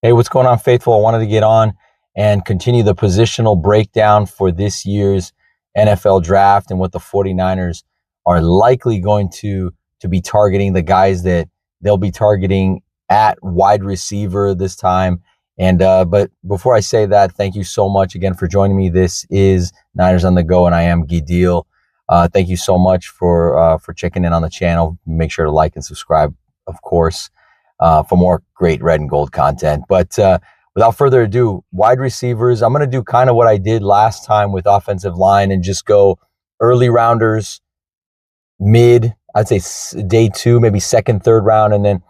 Hey, what's going on, Faithful? I wanted to get on and continue the positional breakdown for this year's NFL draft and what the 49ers are likely going to be targeting, the guys that they'll be targeting at wide receiver this time. But before I say that, thank you so much again for joining me. This is Niners on the Go, and I am Gidil. Thank you so much for checking in on the channel. Make sure to like and subscribe, of course, for more great red and gold content. But without further ado, wide receivers, I'm going to do kind of what I did last time with offensive line and just go early rounders, mid, I'd say day two, maybe second, third round, and then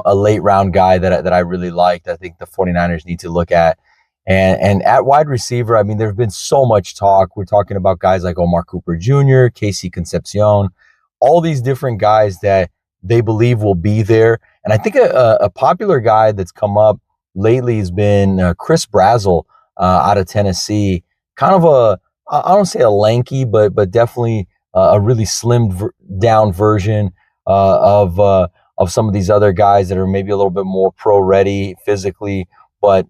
a late round guy that I really liked. I think the 49ers need to look at. And at wide receiver, I mean, there's been so much talk. We're talking about guys like Omar Cooper Jr., Casey Concepcion, all these different guys that they believe will be there. And I think a popular guy that's come up lately has been Chris Brazzell out of Tennessee. Kind of I don't say a lanky, but definitely a really slimmed down version of some of these other guys that are maybe a little bit more pro ready physically, but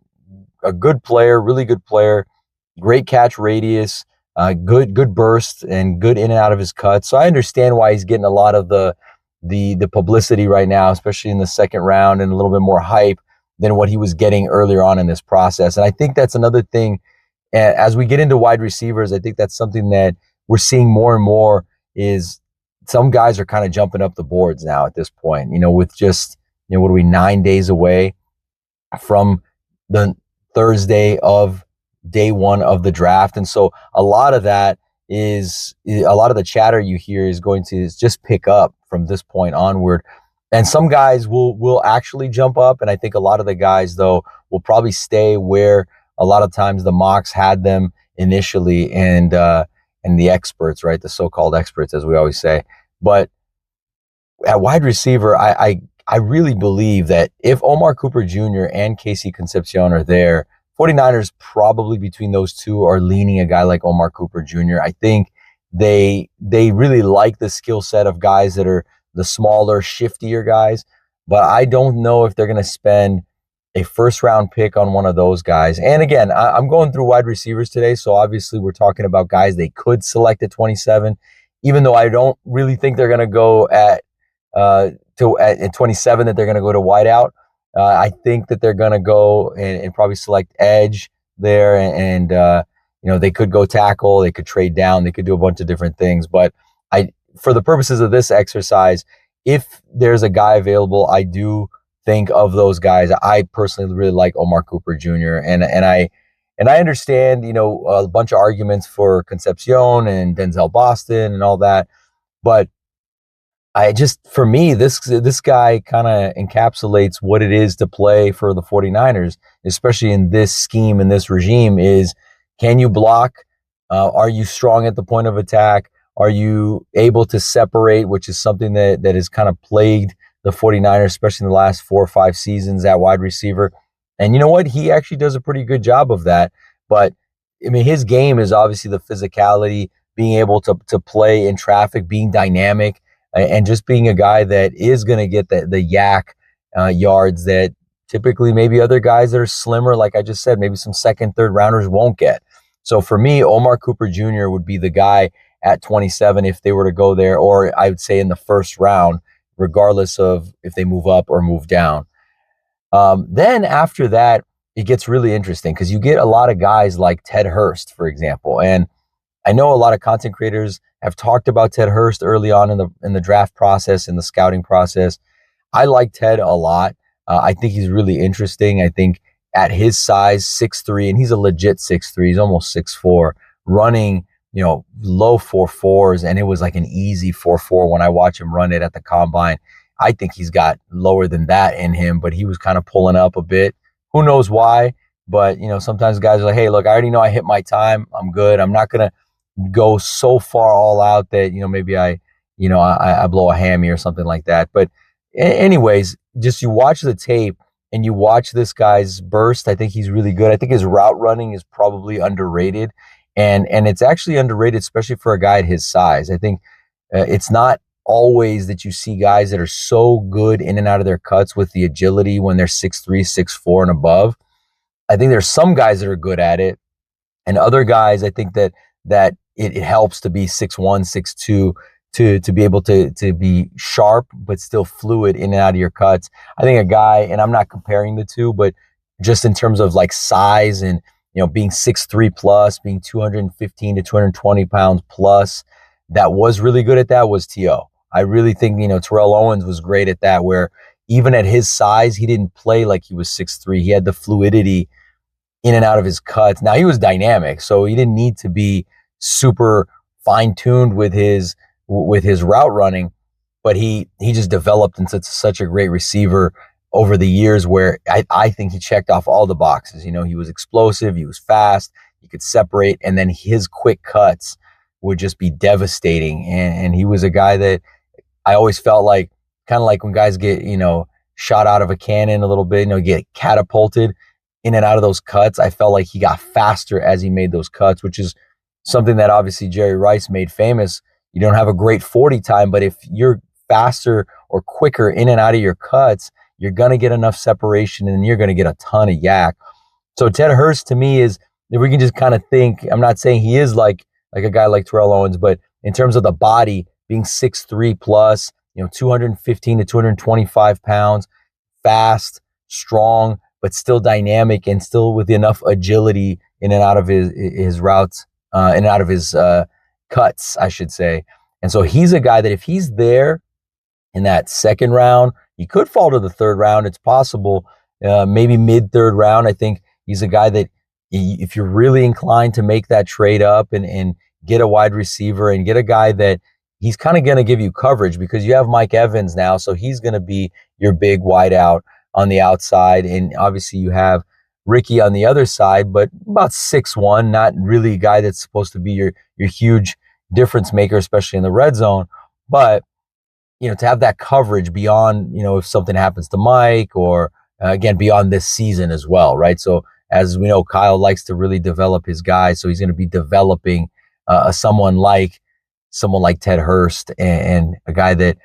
a good player, really good player, great catch radius, good burst, and good in and out of his cuts. So I understand why he's getting a lot of the publicity right now, especially in the second round, and a little bit more hype than what he was getting earlier on in this process. And I think that's another thing. As we get into wide receivers, I think that's something that we're seeing more and more is some guys are kind of jumping up the boards now at this point, with just, what are we, 9 days away from the Thursday of day one of the draft. And so a lot of that is a lot of the chatter you hear is going to just pick up from this point onward. And some guys will actually jump up. And I think a lot of the guys, though, will probably stay where a lot of times the mocks had them initially, and the experts, right? The so-called experts, as we always say. But at wide receiver, I really believe that if Omar Cooper Jr. and Casey Concepcion are there, 49ers probably between those two are leaning a guy like Omar Cooper Jr. I think they really like the skill set of guys that are the smaller, shiftier guys, but I don't know if they're going to spend a first-round pick on one of those guys. And again, I'm going through wide receivers today, so obviously we're talking about guys they could select at 27, even though I don't really think they're going to go at 27 that they're going to go to wideout. I think that they're going to go and probably select edge there, and they could go tackle, they could trade down, they could do a bunch of different things. But for the purposes of this exercise, if there's a guy available, I do think of those guys. I personally really like Omar Cooper Jr. and I understand, a bunch of arguments for Concepcion and Denzel Boston and all that, but for me, this guy kind of encapsulates what it is to play for the 49ers, especially in this scheme, in this regime, is can you block? Are you strong at the point of attack? Are you able to separate, which is something that has kind of plagued the 49ers, especially in the last 4 or 5 seasons at wide receiver? And you know what? He actually does a pretty good job of that. But, I mean, his game is obviously the physicality, being able to play in traffic, being dynamic, and just being a guy that is going to get the yak yards that typically maybe other guys that are slimmer, like I just said, maybe some second, third rounders won't get. So for me, Omar Cooper Jr. would be the guy at 27 if they were to go there, or I would say in the first round, regardless of if they move up or move down. Then after that, it gets really interesting because you get a lot of guys like Ted Hurst, for example. And I know a lot of content creators have talked about Ted Hurst early on in the draft process, in the scouting process. I like Ted a lot. I think he's really interesting. I think at his size, 6'3", and he's a legit 6'3", he's almost 6'4", running, low 4.4s, and it was like an easy 4.4 when I watch him run it at the combine. I think he's got lower than that in him, but he was kind of pulling up a bit. Who knows why? But, sometimes guys are like, hey, look, I already know I hit my time. I'm good. I'm not going to go so far all out that, maybe I blow a hammy or something like that. But anyways, just you watch the tape and you watch this guy's burst. I think he's really good. I think his route running is probably underrated. And it's actually underrated, especially for a guy at his size. I think it's not always that you see guys that are so good in and out of their cuts with the agility when they're 6'3", 6'4", and above. I think there's some guys that are good at it, and other guys, I think that it helps to be 6'1", 6'2", to be able to be sharp but still fluid in and out of your cuts. I think a guy, and I'm not comparing the two, but just in terms of like size and, you know, being 6'3" plus, being 215 to 220 pounds plus, that was really good at that was T.O. I really think, you know, Terrell Owens was great at that, where even at his size, he didn't play like he was 6'3". He had the fluidity in and out of his cuts. Now, he was dynamic, so he didn't need to be super fine-tuned with his route running, but he just developed into such a great receiver over the years, where I think he checked off all the boxes. You know, he was explosive, he was fast, he could separate, and then his quick cuts would just be devastating. And he was a guy that I always felt like, kind of like when guys get, you know, shot out of a cannon a little bit, you know, get catapulted in and out of those cuts. I felt like he got faster as he made those cuts, which is something that obviously Jerry Rice made famous. You don't have a great 40 time, but if you're faster or quicker in and out of your cuts, you're going to get enough separation and you're going to get a ton of yak. So Ted Hurst to me is, if we can just kind of think, I'm not saying he is like a guy like Terrell Owens, but in terms of the body, being 6'3" plus, you know, 215 to 225 pounds, fast, strong, but still dynamic and still with enough agility in and out of his routes, in and out of his cuts, I should say. And so he's a guy that if he's there in that second round, he could fall to the third round. It's possible, maybe mid-third round. I think he's a guy that if you're really inclined to make that trade up and get a wide receiver and get a guy that he's kind of going to give you coverage, because you have Mike Evans now, so he's going to be your big wide out on the outside. And obviously you have Ricky on the other side, but about 6'1", not really a guy that's supposed to be your huge difference maker, especially in the red zone. But, you know, to have that coverage beyond, you know, if something happens to Mike or, again, beyond this season as well, right? So as we know, Kyle likes to really develop his guys, so he's going to be developing someone like Ted Hurst, and a guy that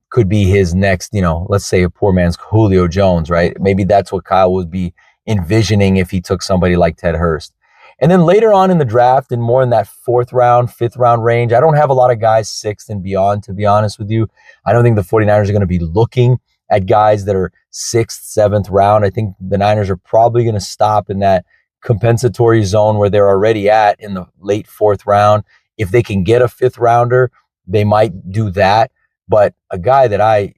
could be his next, you know, let's say a poor man's Julio Jones, right? Maybe that's what Kyle would be envisioning if he took somebody like Ted Hurst. And then later on in the draft, and more in that fourth round, fifth round range, I don't have a lot of guys sixth and beyond, to be honest with you. I don't think the 49ers are going to be looking at guys that are sixth, seventh round. I think the Niners are probably going to stop in that compensatory zone where they're already at in the late fourth round. If they can get a fifth rounder, they might do that. But a guy that I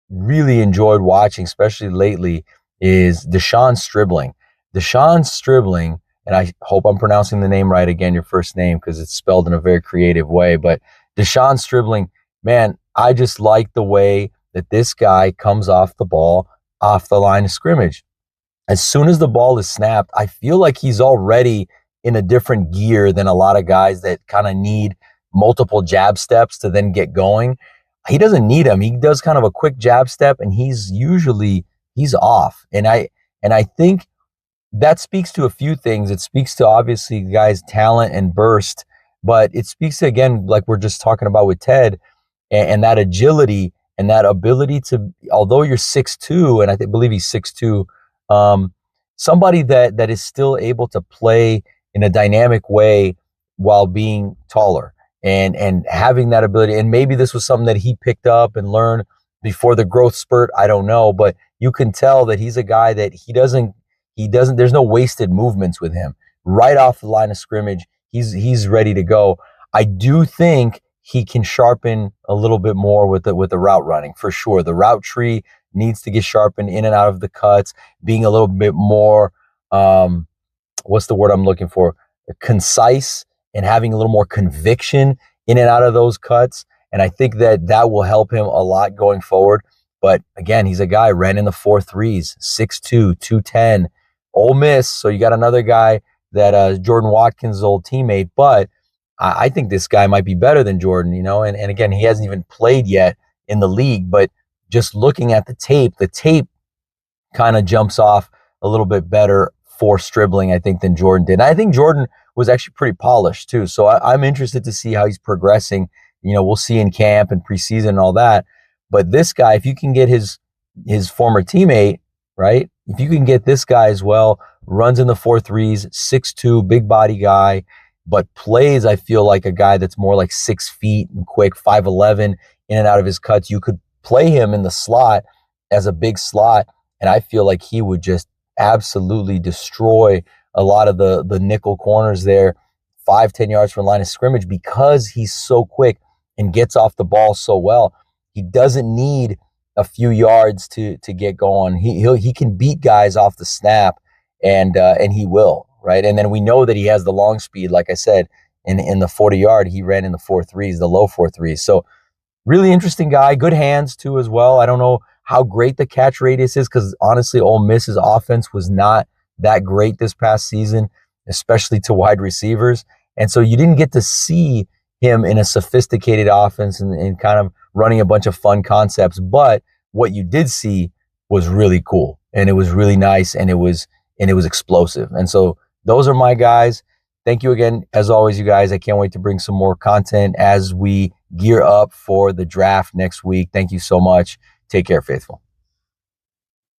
really enjoyed watching, especially lately, is Deshaun Stribling. Deshaun Stribling, and I hope I'm pronouncing the name right again, your first name, because it's spelled in a very creative way. But Deshaun Stribling, man, I just like the way that this guy comes off the ball, off the line of scrimmage. As soon as the ball is snapped, I feel like he's already in a different gear than a lot of guys that kind of need multiple jab steps to then get going. He doesn't need them. He does kind of a quick jab step, and he's off. And I think that speaks to a few things. It speaks to obviously the guy's talent and burst, but it speaks to, again, like we're just talking about with Ted, and that agility and that ability to, although you're 6'2", and I believe he's 6'2", somebody that is still able to play in a dynamic way while being taller and having that ability. And maybe this was something that he picked up and learned before the growth spurt. I don't know, but you can tell that he's a guy that he doesn't, there's no wasted movements with him. Right off the line of scrimmage, he's ready to go. I do think he can sharpen a little bit more with the route running, for sure. The route tree needs to get sharpened in and out of the cuts, being a little bit more, what's the word I'm looking for? Concise, and having a little more conviction in and out of those cuts. And I think that will help him a lot going forward. But again, he's a guy ran in the 4.3s, 6'2", 210, Ole Miss. So you got another guy that Jordan Watkins' old teammate, but I think this guy might be better than Jordan, you know, and again, he hasn't even played yet in the league, but just looking at the tape kind of jumps off a little bit better for Stribling, I think, than Jordan did. And I think Jordan was actually pretty polished too. So I'm interested to see how he's progressing we'll see in camp and preseason and all that. But this guy, if you can get his former teammate, right? If you can get this guy as well, runs in the 4.3s, 6'2", big body guy, but plays, I feel like a guy that's more like 6 feet and quick, 5'11", in and out of his cuts. You could play him in the slot as a big slot, and I feel like he would just absolutely destroy a lot of the nickel corners there, 5-10 yards from the line of scrimmage, because he's so quick and gets off the ball so well. He doesn't need a few yards to get going. He can beat guys off the snap, and he will, right? And then we know that he has the long speed. Like I said, in the 40-yard, he ran in the 4.3s, the low 4.3s. So really interesting guy, good hands too as well. I don't know how great the catch radius is, because honestly, Ole Miss's offense was not that great this past season, especially to wide receivers. And so you didn't get to see him in a sophisticated offense and kind of running a bunch of fun concepts. But what you did see was really cool, and it was really nice, and it was explosive. And so those are my guys. Thank you again, as always, you guys. I can't wait to bring some more content as we gear up for the draft next week. Thank you so much. Take care, Faithful.